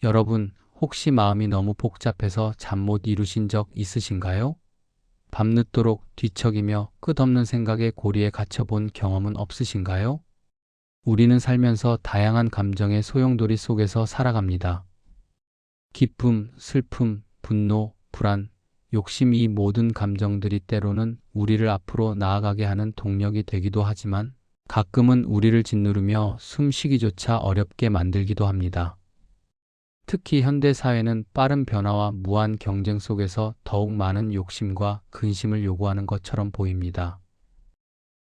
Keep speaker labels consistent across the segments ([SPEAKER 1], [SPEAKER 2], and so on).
[SPEAKER 1] 여러분, 혹시 마음이 너무 복잡해서 잠 못 이루신 적 있으신가요? 밤늦도록 뒤척이며 끝없는 생각의 고리에 갇혀본 경험은 없으신가요? 우리는 살면서 다양한 감정의 소용돌이 속에서 살아갑니다. 기쁨, 슬픔, 분노, 불안, 욕심 이 모든 감정들이 때로는 우리를 앞으로 나아가게 하는 동력이 되기도 하지만 가끔은 우리를 짓누르며 숨쉬기조차 어렵게 만들기도 합니다. 특히 현대 사회는 빠른 변화와 무한 경쟁 속에서 더욱 많은 욕심과 근심을 요구하는 것처럼 보입니다.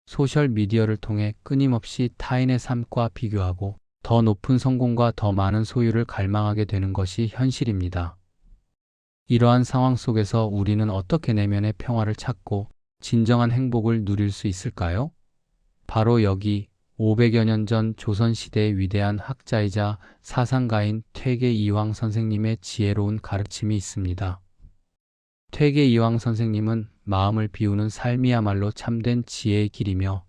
[SPEAKER 1] 소셜 미디어를 통해 끊임없이 타인의 삶과 비교하고 더 높은 성공과 더 많은 소유를 갈망하게 되는 것이 현실입니다. 이러한 상황 속에서 우리는 어떻게 내면의 평화를 찾고 진정한 행복을 누릴 수 있을까요? 바로 여기 500여 년 전 조선시대의 위대한 학자이자 사상가인 퇴계이황 선생님의 지혜로운 가르침이 있습니다. 퇴계이황 선생님은 마음을 비우는 삶이야말로 참된 지혜의 길이며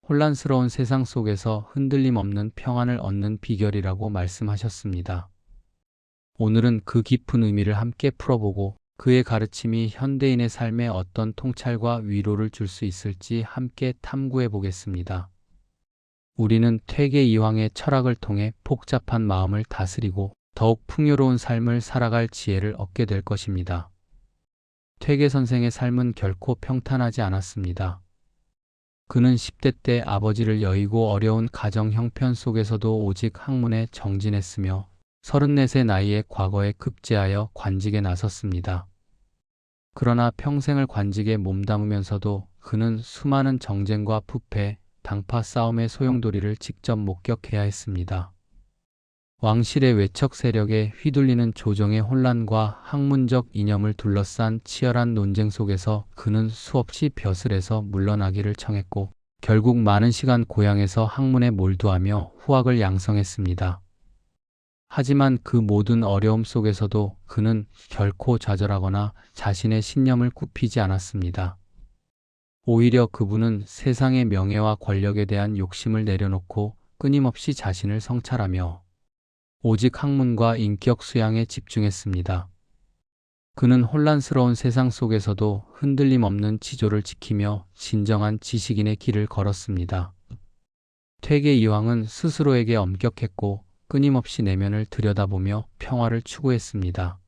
[SPEAKER 1] 혼란스러운 세상 속에서 흔들림 없는 평안을 얻는 비결이라고 말씀하셨습니다. 오늘은 그 깊은 의미를 함께 풀어보고 그의 가르침이 현대인의 삶에 어떤 통찰과 위로를 줄 수 있을지 함께 탐구해 보겠습니다. 우리는 퇴계이황의 철학을 통해 복잡한 마음을 다스리고 더욱 풍요로운 삶을 살아갈 지혜를 얻게 될 것입니다. 퇴계 선생의 삶은 결코 평탄하지 않았습니다. 그는 10대 때 아버지를 여의고 어려운 가정 형편 속에서도 오직 학문에 정진했으며 34세 나이에 과거에 급제하여 관직에 나섰습니다. 그러나 평생을 관직에 몸담으면서도 그는 수많은 정쟁과 부패, 당파 싸움의 소용돌이를 직접 목격해야 했습니다. 왕실의 외척 세력에 휘둘리는 조정의 혼란과 학문적 이념을 둘러싼 치열한 논쟁 속에서 그는 수없이 벼슬에서 물러나기를 청했고 결국 많은 시간 고향에서 학문에 몰두하며 후학을 양성했습니다. 하지만 그 모든 어려움 속에서도 그는 결코 좌절하거나 자신의 신념을 굽히지 않았습니다. 오히려 그분은 세상의 명예와 권력에 대한 욕심을 내려놓고 끊임없이 자신을 성찰하며 오직 학문과 인격 수양에 집중했습니다. 그는 혼란스러운 세상 속에서도 흔들림 없는 지조를 지키며 진정한 지식인의 길을 걸었습니다. 퇴계이황은 스스로에게 엄격했고 끊임없이 내면을 들여다보며 평화를 추구했습니다.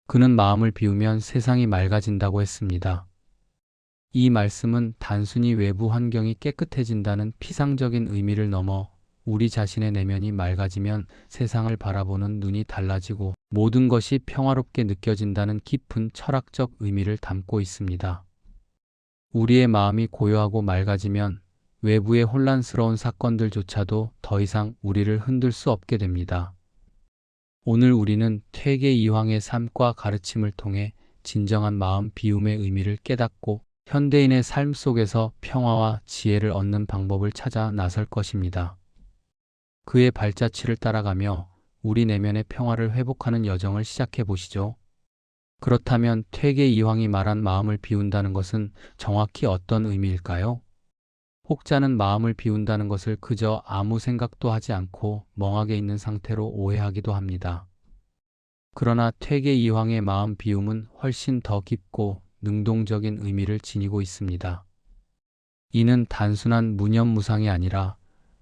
[SPEAKER 1] 그는 마음을 비우면 세상이 맑아진다고 했습니다. 이 말씀은 단순히 외부 환경이 깨끗해진다는 피상적인 의미를 넘어 우리 자신의 내면이 맑아지면 세상을 바라보는 눈이 달라지고 모든 것이 평화롭게 느껴진다는 깊은 철학적 의미를 담고 있습니다. 우리의 마음이 고요하고 맑아지면 외부의 혼란스러운 사건들조차도 더 이상 우리를 흔들 수 없게 됩니다. 오늘 우리는 퇴계이황의 삶과 가르침을 통해 진정한 마음 비움의 의미를 깨닫고 현대인의 삶 속에서 평화와 지혜를 얻는 방법을 찾아 나설 것입니다. 그의 발자취를 따라가며 우리 내면의 평화를 회복하는 여정을 시작해 보시죠. 그렇다면 퇴계이황이 말한 마음을 비운다는 것은 정확히 어떤 의미일까요? 혹자는 마음을 비운다는 것을 그저 아무 생각도 하지 않고 멍하게 있는 상태로 오해하기도 합니다. 그러나 퇴계이황의 마음 비움은 훨씬 더 깊고 능동적인 의미를 지니고 있습니다. 이는 단순한 무념무상이 아니라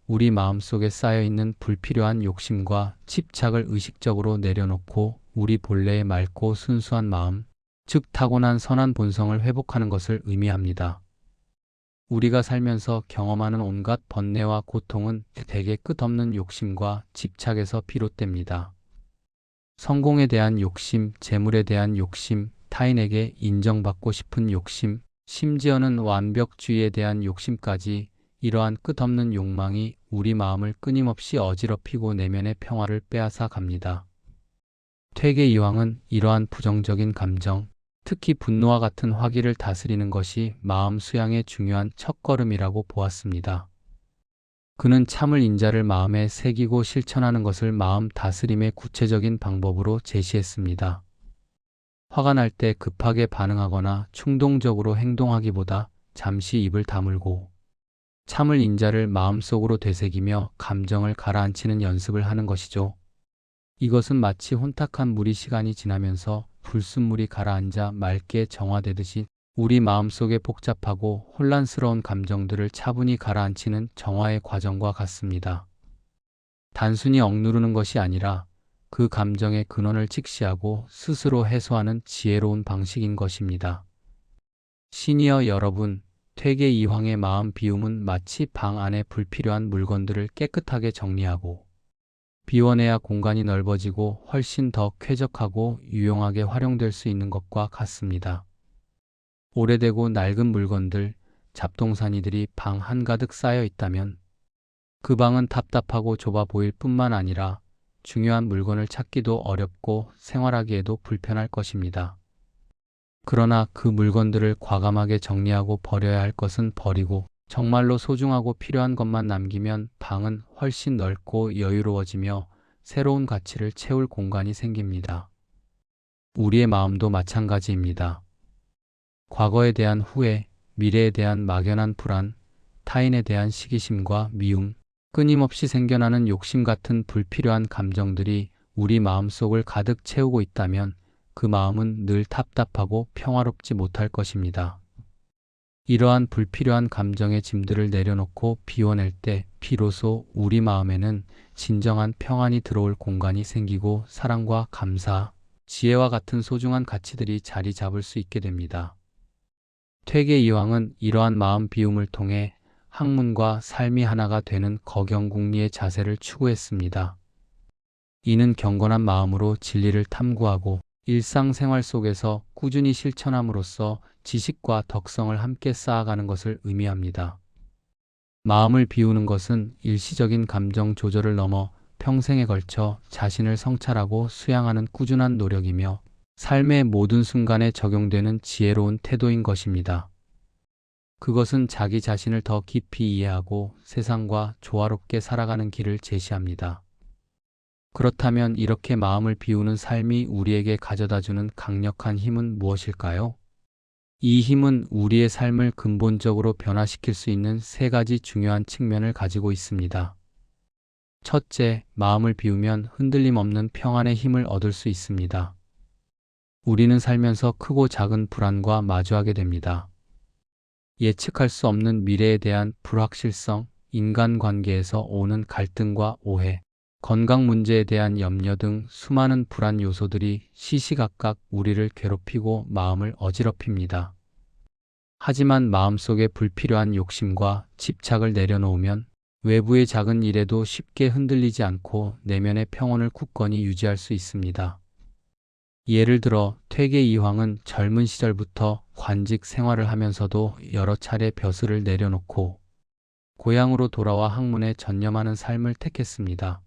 [SPEAKER 1] 우리 마음속에 쌓여있는 불필요한 욕심과 집착을 의식적으로 내려놓고 우리 본래의 맑고 순수한 마음, 즉 타고난 선한 본성을 회복하는 것을 의미합니다. 우리가 살면서 경험하는 온갖 번뇌와 고통은 대개 끝없는 욕심과 집착에서 비롯됩니다. 성공에 대한 욕심, 재물에 대한 욕심, 타인에게 인정받고 싶은 욕심, 심지어는 완벽주의에 대한 욕심까지 이러한 끝없는 욕망이 우리 마음을 끊임없이 어지럽히고 내면의 평화를 빼앗아 갑니다. 퇴계이황은 이러한 부정적인 감정, 특히 분노와 같은 화기를 다스리는 것이 마음 수양의 중요한 첫걸음이라고 보았습니다. 그는 참을 인자를 마음에 새기고 실천하는 것을 마음 다스림의 구체적인 방법으로 제시했습니다. 화가 날 때 급하게 반응하거나 충동적으로 행동하기보다 잠시 입을 다물고 참을 인자를 마음속으로 되새기며 감정을 가라앉히는 연습을 하는 것이죠. 이것은 마치 혼탁한 물이 시간이 지나면서 불순물이 가라앉아 맑게 정화되듯이 우리 마음속의 복잡하고 혼란스러운 감정들을 차분히 가라앉히는 정화의 과정과 같습니다. 단순히 억누르는 것이 아니라 그 감정의 근원을 직시하고 스스로 해소하는 지혜로운 방식인 것입니다. 시니어 여러분, 퇴계 이황의 마음 비움은 마치 방 안에 불필요한 물건들을 깨끗하게 정리하고 비워내야 공간이 넓어지고 훨씬 더 쾌적하고 유용하게 활용될 수 있는 것과 같습니다. 오래되고 낡은 물건들, 잡동사니들이 방 한가득 쌓여 있다면 그 방은 답답하고 좁아 보일 뿐만 아니라 중요한 물건을 찾기도 어렵고 생활하기에도 불편할 것입니다. 그러나 그 물건들을 과감하게 정리하고 버려야 할 것은 버리고 정말로 소중하고 필요한 것만 남기면 방은 훨씬 넓고 여유로워지며 새로운 가치를 채울 공간이 생깁니다. 우리의 마음도 마찬가지입니다. 과거에 대한 후회, 미래에 대한 막연한 불안, 타인에 대한 시기심과 미움, 끊임없이 생겨나는 욕심 같은 불필요한 감정들이 우리 마음속을 가득 채우고 있다면 그 마음은 늘 답답하고 평화롭지 못할 것입니다. 이러한 불필요한 감정의 짐들을 내려놓고 비워낼 때 비로소 우리 마음에는 진정한 평안이 들어올 공간이 생기고 사랑과 감사, 지혜와 같은 소중한 가치들이 자리 잡을 수 있게 됩니다. 퇴계 이황은 이러한 마음 비움을 통해 학문과 삶이 하나가 되는 거경궁리의 자세를 추구했습니다. 이는 경건한 마음으로 진리를 탐구하고 일상생활 속에서 꾸준히 실천함으로써 지식과 덕성을 함께 쌓아가는 것을 의미합니다. 마음을 비우는 것은 일시적인 감정 조절을 넘어 평생에 걸쳐 자신을 성찰하고 수양하는 꾸준한 노력이며 삶의 모든 순간에 적용되는 지혜로운 태도인 것입니다. 그것은 자기 자신을 더 깊이 이해하고 세상과 조화롭게 살아가는 길을 제시합니다. 그렇다면 이렇게 마음을 비우는 삶이 우리에게 가져다주는 강력한 힘은 무엇일까요? 이 힘은 우리의 삶을 근본적으로 변화시킬 수 있는 세 가지 중요한 측면을 가지고 있습니다. 첫째, 마음을 비우면 흔들림 없는 평안의 힘을 얻을 수 있습니다. 우리는 살면서 크고 작은 불안과 마주하게 됩니다. 예측할 수 없는 미래에 대한 불확실성, 인간관계에서 오는 갈등과 오해, 건강 문제에 대한 염려 등 수많은 불안 요소들이 시시각각 우리를 괴롭히고 마음을 어지럽힙니다. 하지만 마음속에 불필요한 욕심과 집착을 내려놓으면 외부의 작은 일에도 쉽게 흔들리지 않고 내면의 평온을 굳건히 유지할 수 있습니다. 예를 들어 퇴계 이황은 젊은 시절부터 관직 생활을 하면서도 여러 차례 벼슬을 내려놓고 고향으로 돌아와 학문에 전념하는 삶을 택했습니다.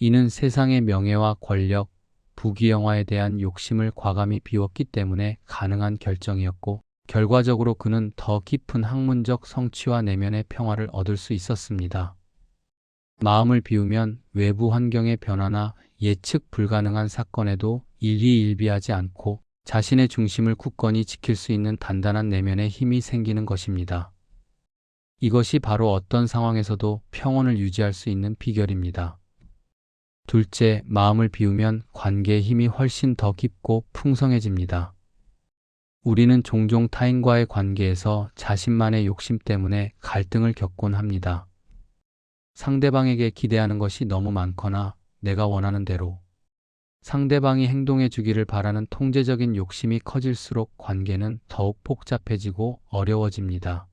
[SPEAKER 1] 이는 세상의 명예와 권력, 부귀영화에 대한 욕심을 과감히 비웠기 때문에 가능한 결정이었고 결과적으로 그는 더 깊은 학문적 성취와 내면의 평화를 얻을 수 있었습니다. 마음을 비우면 외부 환경의 변화나 예측 불가능한 사건에도 일희일비하지 않고 자신의 중심을 굳건히 지킬 수 있는 단단한 내면의 힘이 생기는 것입니다. 이것이 바로 어떤 상황에서도 평온을 유지할 수 있는 비결입니다. 둘째, 마음을 비우면 관계의 힘이 훨씬 더 깊고 풍성해집니다. 우리는 종종 타인과의 관계에서 자신만의 욕심 때문에 갈등을 겪곤 합니다. 상대방에게 기대하는 것이 너무 많거나 내가 원하는 대로 상대방이 행동해 주기를 바라는 통제적인 욕심이 커질수록 관계는 더욱 복잡해지고 어려워집니다.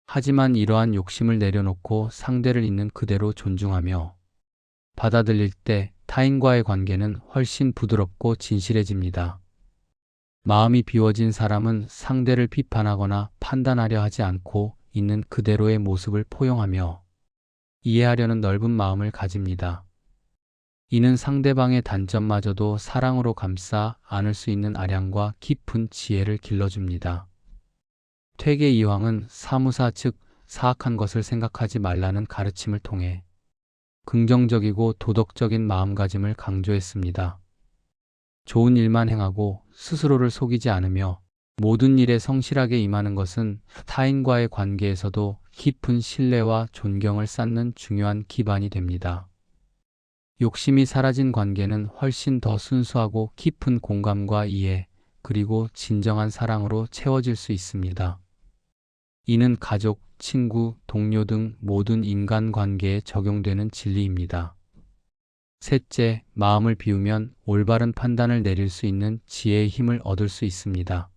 [SPEAKER 1] 하지만 이러한 욕심을 내려놓고 상대를 있는 그대로 존중하며 받아들일 때 타인과의 관계는 훨씬 부드럽고 진실해집니다. 마음이 비워진 사람은 상대를 비판하거나 판단하려 하지 않고 있는 그대로의 모습을 포용하며 이해하려는 넓은 마음을 가집니다. 이는 상대방의 단점마저도 사랑으로 감싸 안을 수 있는 아량과 깊은 지혜를 길러줍니다. 퇴계 이황은 사무사 즉 사악한 것을 생각하지 말라는 가르침을 통해 긍정적이고 도덕적인 마음가짐을 강조했습니다. 좋은 일만 행하고 스스로를 속이지 않으며 모든 일에 성실하게 임하는 것은 타인과의 관계에서도 깊은 신뢰와 존경을 쌓는 중요한 기반이 됩니다. 욕심이 사라진 관계는 훨씬 더 순수하고 깊은 공감과 이해, 그리고 진정한 사랑으로 채워질 수 있습니다. 이는 가족, 친구, 동료 등 모든 인간관계에 적용되는 진리입니다. 셋째, 마음을 비우면 올바른 판단을 내릴 수 있는 지혜의 힘을 얻을 수 있습니다.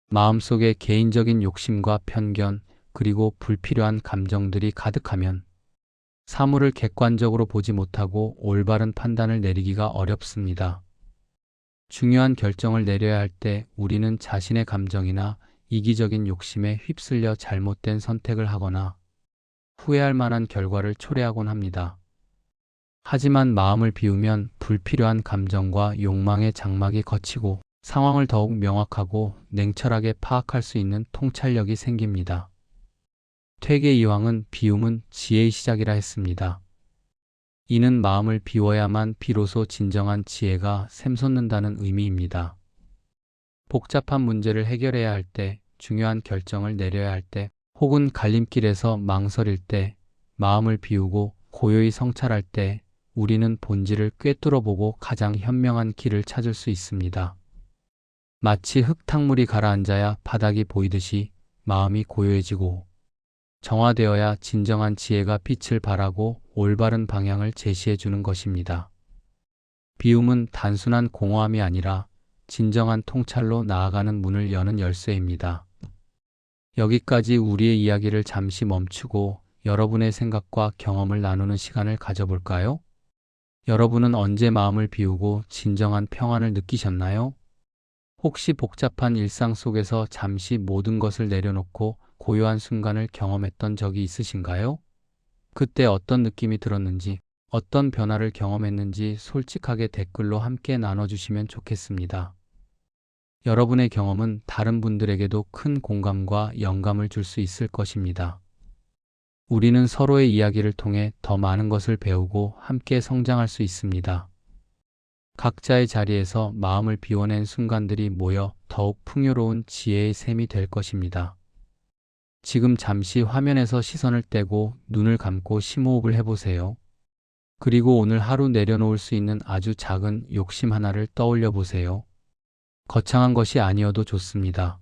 [SPEAKER 1] 마음속에 개인적인 욕심과 편견, 그리고 불필요한 감정들이 가득하면 사물을 객관적으로 보지 못하고 올바른 판단을 내리기가 어렵습니다. 중요한 결정을 내려야 할 때 우리는 자신의 감정이나 이기적인 욕심에 휩쓸려 잘못된 선택을 하거나 후회할 만한 결과를 초래하곤 합니다. 하지만 마음을 비우면 불필요한 감정과 욕망의 장막이 걷히고 상황을 더욱 명확하고 냉철하게 파악할 수 있는 통찰력이 생깁니다. 퇴계 이황은 비움은 지혜의 시작이라 했습니다. 이는 마음을 비워야만 비로소 진정한 지혜가 샘솟는다는 의미입니다. 복잡한 문제를 해결해야 할 때, 중요한 결정을 내려야 할 때, 혹은 갈림길에서 망설일 때, 마음을 비우고 고요히 성찰할 때, 우리는 본질을 꿰뚫어보고 가장 현명한 길을 찾을 수 있습니다. 마치 흙탕물이 가라앉아야 바닥이 보이듯이 마음이 고요해지고 정화되어야 진정한 지혜가 빛을 발하고 올바른 방향을 제시해 주는 것입니다. 비움은 단순한 공허함이 아니라 진정한 통찰로 나아가는 문을 여는 열쇠입니다. 여기까지 우리의 이야기를 잠시 멈추고 여러분의 생각과 경험을 나누는 시간을 가져볼까요? 여러분은 언제 마음을 비우고 진정한 평안을 느끼셨나요? 혹시 복잡한 일상 속에서 잠시 모든 것을 내려놓고 고요한 순간을 경험했던 적이 있으신가요? 그때 어떤 느낌이 들었는지, 어떤 변화를 경험했는지 솔직하게 댓글로 함께 나눠주시면 좋겠습니다. 여러분의 경험은 다른 분들에게도 큰 공감과 영감을 줄 수 있을 것입니다. 우리는 서로의 이야기를 통해 더 많은 것을 배우고 함께 성장할 수 있습니다. 각자의 자리에서 마음을 비워낸 순간들이 모여 더욱 풍요로운 지혜의 샘이 될 것입니다. 지금 잠시 화면에서 시선을 떼고 눈을 감고 심호흡을 해보세요. 그리고 오늘 하루 내려놓을 수 있는 아주 작은 욕심 하나를 떠올려 보세요. 거창한 것이 아니어도 좋습니다.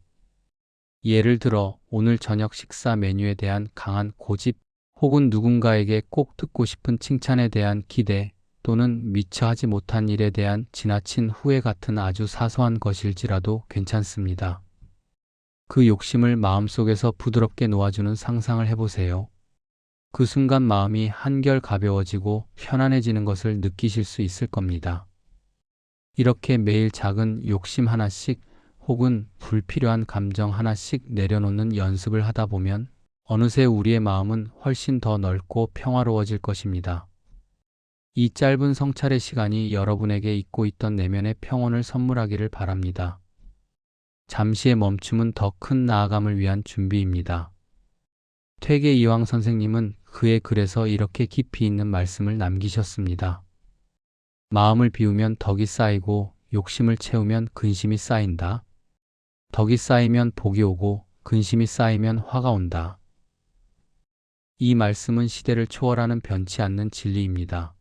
[SPEAKER 1] 예를 들어 오늘 저녁 식사 메뉴에 대한 강한 고집, 혹은 누군가에게 꼭 듣고 싶은 칭찬에 대한 기대, 또는 미처 하지 못한 일에 대한 지나친 후회 같은 아주 사소한 것일지라도 괜찮습니다. 그 욕심을 마음속에서 부드럽게 놓아주는 상상을 해보세요. 그 순간 마음이 한결 가벼워지고 편안해지는 것을 느끼실 수 있을 겁니다. 이렇게 매일 작은 욕심 하나씩 혹은 불필요한 감정 하나씩 내려놓는 연습을 하다 보면 어느새 우리의 마음은 훨씬 더 넓고 평화로워질 것입니다. 이 짧은 성찰의 시간이 여러분에게 잊고 있던 내면의 평온을 선물하기를 바랍니다. 잠시의 멈춤은 더 큰 나아감을 위한 준비입니다. 퇴계 이황 선생님은 그의 글에서 이렇게 깊이 있는 말씀을 남기셨습니다. 마음을 비우면 덕이 쌓이고 욕심을 채우면 근심이 쌓인다. 덕이 쌓이면 복이 오고 근심이 쌓이면 화가 온다. 이 말씀은 시대를 초월하는 변치 않는 진리입니다.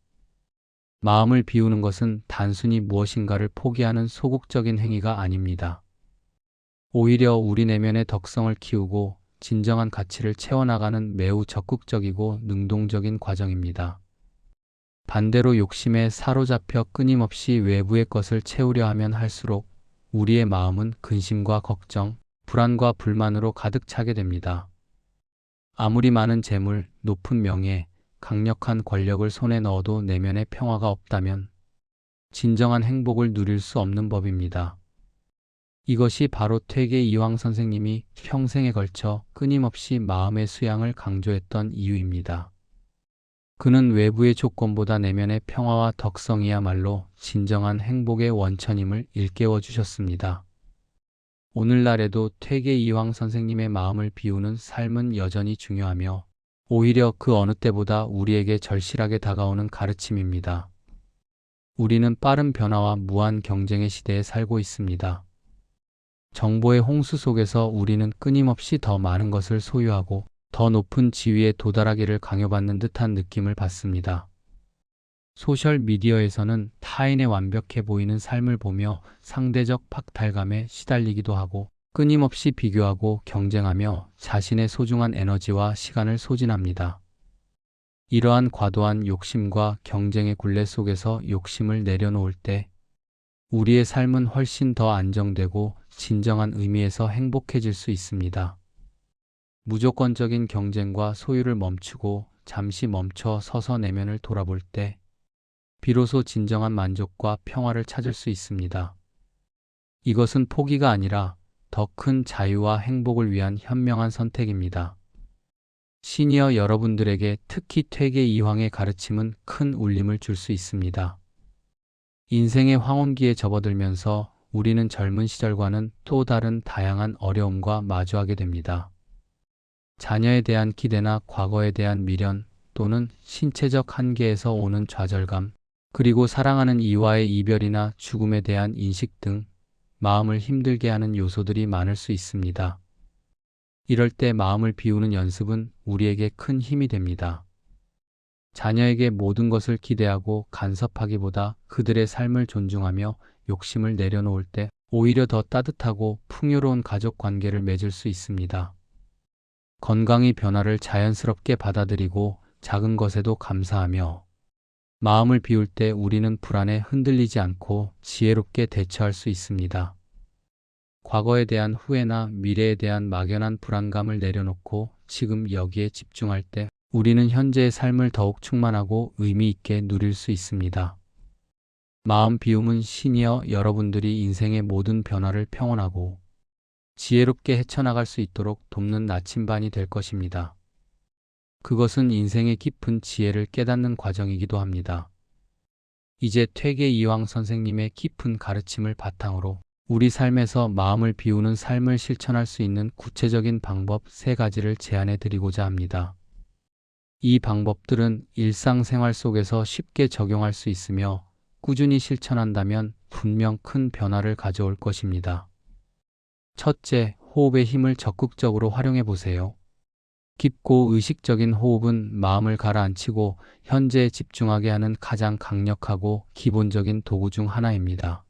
[SPEAKER 1] 마음을 비우는 것은 단순히 무엇인가를 포기하는 소극적인 행위가 아닙니다. 오히려 우리 내면의 덕성을 키우고 진정한 가치를 채워나가는 매우 적극적이고 능동적인 과정입니다. 반대로 욕심에 사로잡혀 끊임없이 외부의 것을 채우려 하면 할수록 우리의 마음은 근심과 걱정, 불안과 불만으로 가득 차게 됩니다. 아무리 많은 재물, 높은 명예, 강력한 권력을 손에 넣어도 내면의 평화가 없다면 진정한 행복을 누릴 수 없는 법입니다. 이것이 바로 퇴계 이황 선생님이 평생에 걸쳐 끊임없이 마음의 수양을 강조했던 이유입니다. 그는 외부의 조건보다 내면의 평화와 덕성이야말로 진정한 행복의 원천임을 일깨워 주셨습니다. 오늘날에도 퇴계 이황 선생님의 마음을 비우는 삶은 여전히 중요하며 오히려 그 어느 때보다 우리에게 절실하게 다가오는 가르침입니다. 우리는 빠른 변화와 무한 경쟁의 시대에 살고 있습니다. 정보의 홍수 속에서 우리는 끊임없이 더 많은 것을 소유하고 더 높은 지위에 도달하기를 강요받는 듯한 느낌을 받습니다. 소셜미디어에서는 타인의 완벽해 보이는 삶을 보며 상대적 박탈감에 시달리기도 하고 끊임없이 비교하고 경쟁하며 자신의 소중한 에너지와 시간을 소진합니다. 이러한 과도한 욕심과 경쟁의 굴레 속에서 욕심을 내려놓을 때 우리의 삶은 훨씬 더 안정되고 진정한 의미에서 행복해질 수 있습니다. 무조건적인 경쟁과 소유를 멈추고 잠시 멈춰 서서 내면을 돌아볼 때 비로소 진정한 만족과 평화를 찾을 수 있습니다. 이것은 포기가 아니라 더 큰 자유와 행복을 위한 현명한 선택입니다. 시니어 여러분들에게 특히 퇴계 이황의 가르침은 큰 울림을 줄 수 있습니다. 인생의 황혼기에 접어들면서 우리는 젊은 시절과는 또 다른 다양한 어려움과 마주하게 됩니다. 자녀에 대한 기대나 과거에 대한 미련 또는 신체적 한계에서 오는 좌절감, 그리고 사랑하는 이와의 이별이나 죽음에 대한 인식 등 마음을 힘들게 하는 요소들이 많을 수 있습니다. 이럴 때 마음을 비우는 연습은 우리에게 큰 힘이 됩니다. 자녀에게 모든 것을 기대하고 간섭하기보다 그들의 삶을 존중하며 욕심을 내려놓을 때 오히려 더 따뜻하고 풍요로운 가족 관계를 맺을 수 있습니다. 건강의 변화를 자연스럽게 받아들이고 작은 것에도 감사하며 마음을 비울 때 우리는 불안에 흔들리지 않고 지혜롭게 대처할 수 있습니다. 과거에 대한 후회나 미래에 대한 막연한 불안감을 내려놓고 지금 여기에 집중할 때 우리는 현재의 삶을 더욱 충만하고 의미 있게 누릴 수 있습니다. 마음 비움은 시니어 여러분들이 인생의 모든 변화를 평온하고 지혜롭게 헤쳐나갈 수 있도록 돕는 나침반이 될 것입니다. 그것은 인생의 깊은 지혜를 깨닫는 과정이기도 합니다. 이제 퇴계 이황 선생님의 깊은 가르침을 바탕으로 우리 삶에서 마음을 비우는 삶을 실천할 수 있는 구체적인 방법 3가지를 제안해 드리고자 합니다. 이 방법들은 일상생활 속에서 쉽게 적용할 수 있으며 꾸준히 실천한다면 분명 큰 변화를 가져올 것입니다. 첫째, 호흡의 힘을 적극적으로 활용해 보세요. 깊고 의식적인 호흡은 마음을 가라앉히고 현재에 집중하게 하는 가장 강력하고 기본적인 도구 중 하나입니다.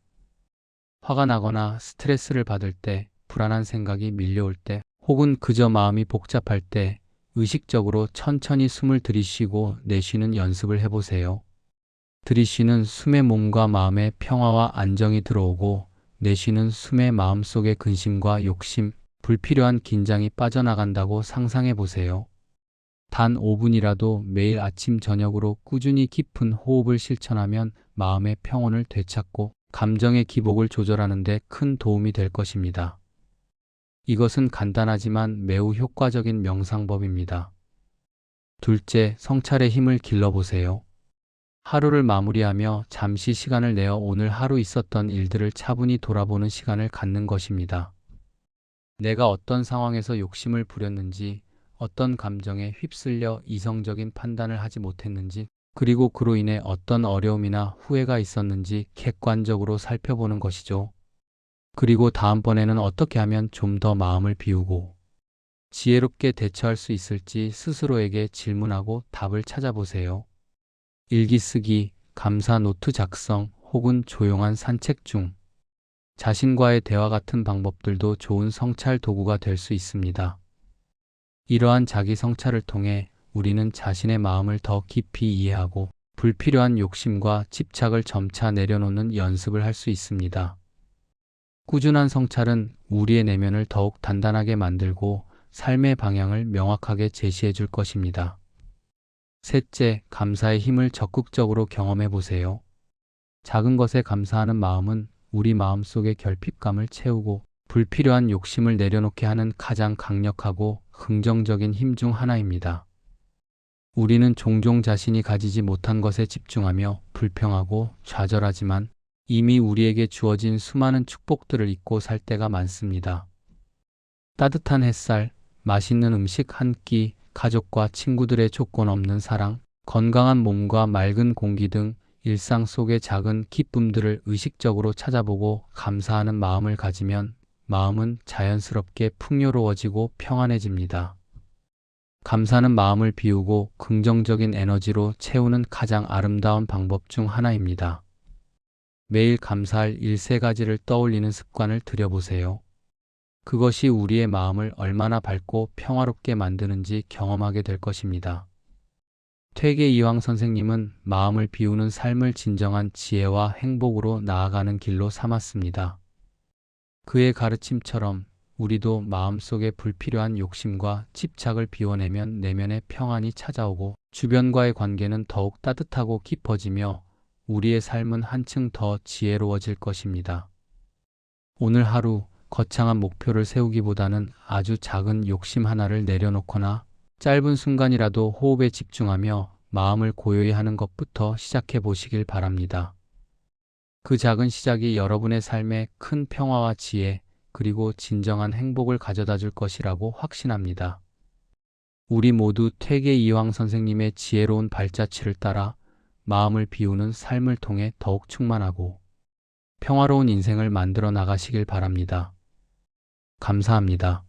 [SPEAKER 1] 화가 나거나 스트레스를 받을 때, 불안한 생각이 밀려올 때, 혹은 그저 마음이 복잡할 때 의식적으로 천천히 숨을 들이쉬고 내쉬는 연습을 해보세요. 들이쉬는 숨에 몸과 마음의 평화와 안정이 들어오고 내쉬는 숨에 마음속의 근심과 욕심, 불필요한 긴장이 빠져나간다고 상상해 보세요. 단 5분이라도 매일 아침 저녁으로 꾸준히 깊은 호흡을 실천하면 마음의 평온을 되찾고 감정의 기복을 조절하는 데 큰 도움이 될 것입니다. 이것은 간단하지만 매우 효과적인 명상법입니다. 둘째, 성찰의 힘을 길러보세요. 하루를 마무리하며 잠시 시간을 내어 오늘 하루 있었던 일들을 차분히 돌아보는 시간을 갖는 것입니다. 내가 어떤 상황에서 욕심을 부렸는지, 어떤 감정에 휩쓸려 이성적인 판단을 하지 못했는지, 그리고 그로 인해 어떤 어려움이나 후회가 있었는지 객관적으로 살펴보는 것이죠. 그리고 다음번에는 어떻게 하면 좀 더 마음을 비우고 지혜롭게 대처할 수 있을지 스스로에게 질문하고 답을 찾아보세요. 일기 쓰기, 감사 노트 작성, 혹은 조용한 산책 중 자신과의 대화 같은 방법들도 좋은 성찰 도구가 될 수 있습니다. 이러한 자기 성찰을 통해 우리는 자신의 마음을 더 깊이 이해하고 불필요한 욕심과 집착을 점차 내려놓는 연습을 할 수 있습니다. 꾸준한 성찰은 우리의 내면을 더욱 단단하게 만들고 삶의 방향을 명확하게 제시해 줄 것입니다. 셋째, 감사의 힘을 적극적으로 경험해 보세요. 작은 것에 감사하는 마음은 우리 마음속의 결핍감을 채우고 불필요한 욕심을 내려놓게 하는 가장 강력하고 긍정적인 힘 중 하나입니다. 우리는 종종 자신이 가지지 못한 것에 집중하며 불평하고 좌절하지만 이미 우리에게 주어진 수많은 축복들을 잊고 살 때가 많습니다. 따뜻한 햇살, 맛있는 음식 한 끼, 가족과 친구들의 조건 없는 사랑, 건강한 몸과 맑은 공기 등 일상 속의 작은 기쁨들을 의식적으로 찾아보고 감사하는 마음을 가지면 마음은 자연스럽게 풍요로워지고 평안해집니다. 감사는 마음을 비우고 긍정적인 에너지로 채우는 가장 아름다운 방법 중 하나입니다. 매일 감사할 일 3가지를 떠올리는 습관을 들여보세요. 그것이 우리의 마음을 얼마나 밝고 평화롭게 만드는지 경험하게 될 것입니다. 퇴계 이황 선생님은 마음을 비우는 삶을 진정한 지혜와 행복으로 나아가는 길로 삼았습니다. 그의 가르침처럼 우리도 마음속에 불필요한 욕심과 집착을 비워내면 내면의 평안이 찾아오고 주변과의 관계는 더욱 따뜻하고 깊어지며 우리의 삶은 한층 더 지혜로워질 것입니다. 오늘 하루 거창한 목표를 세우기보다는 아주 작은 욕심 하나를 내려놓거나 짧은 순간이라도 호흡에 집중하며 마음을 고요히 하는 것부터 시작해 보시길 바랍니다. 그 작은 시작이 여러분의 삶에 큰 평화와 지혜, 그리고 진정한 행복을 가져다 줄 것이라고 확신합니다. 우리 모두 퇴계 이황 선생님의 지혜로운 발자취를 따라 마음을 비우는 삶을 통해 더욱 충만하고 평화로운 인생을 만들어 나가시길 바랍니다. 감사합니다.